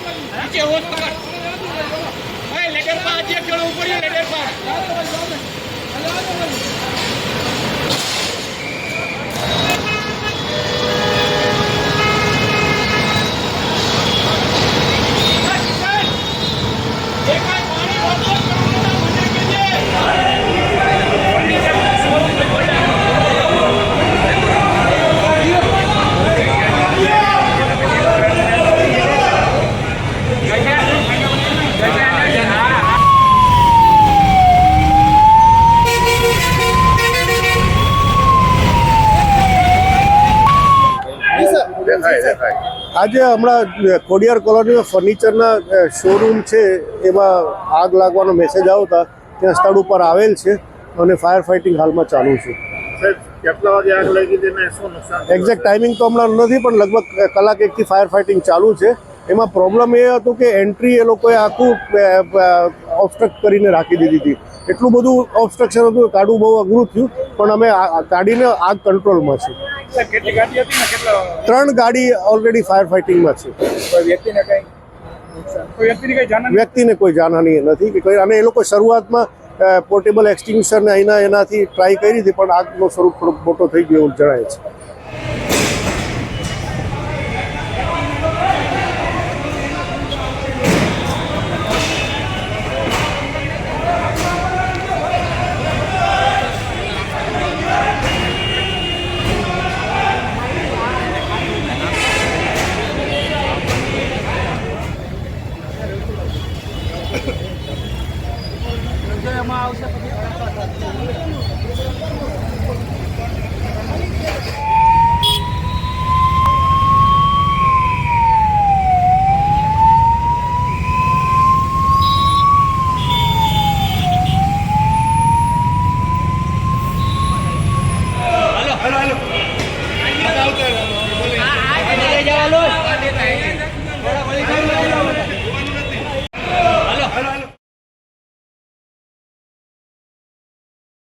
નીચે હોત પકડ ભાઈ લેટર પા આજે એક જણો ઉપર લેટર પા આજે હમણાં ખોડિયાર કોલોનીમાં ફર્નિચરના શોરૂમ છે એમાં આગ લાગવાનો મેસેજ આવતા ત્યાં સ્થળ ઉપર આવેલ છે અને ફાયર ફાઇટિંગ હાલમાં ચાલુ છે. કેટલા વાગે આગ લાગી હતી ને શું નુકસાન? એક્ઝેક્ટ ટાઈમિંગ તો હમણાં નથી, પણ લગભગ કલાક એકથી ફાયર ફાઇટિંગ ચાલુ છે. એમાં પ્રોબ્લેમ એ હતું કે એન્ટ્રી એ લોકોએ આખું ઓબસ્ટ્રક્ટ કરીને રાખી દીધી હતી. એટલું બધું ઓબસ્ટ્રક્શન હતું, કાઢવું બહુ અઘરું થયું, પણ અમે કાઢીને આગ કંટ્રોલમાં છે. કેટલી ગાડી હતી ને કેટલા? 3 ગાડી ઓલરેડી ફાયર ફાઇટિંગમાં છે. કોઈ વ્યક્તિને કઈ નુકસાન? કોઈ વ્યક્તિને કઈ જાણ? વ્યક્તિને કોઈ જાનહાની નથી કે કોઈ. અને એ લોકો શરૂઆતમાં પોર્ટેબલ એક્સટિંગ્વિશર ને એનાથી ટ્રાય કરી હતી, પણ આગનો સ્વરૂપ થોડોક મોટો થઈ ગયો એવું જણાય છે.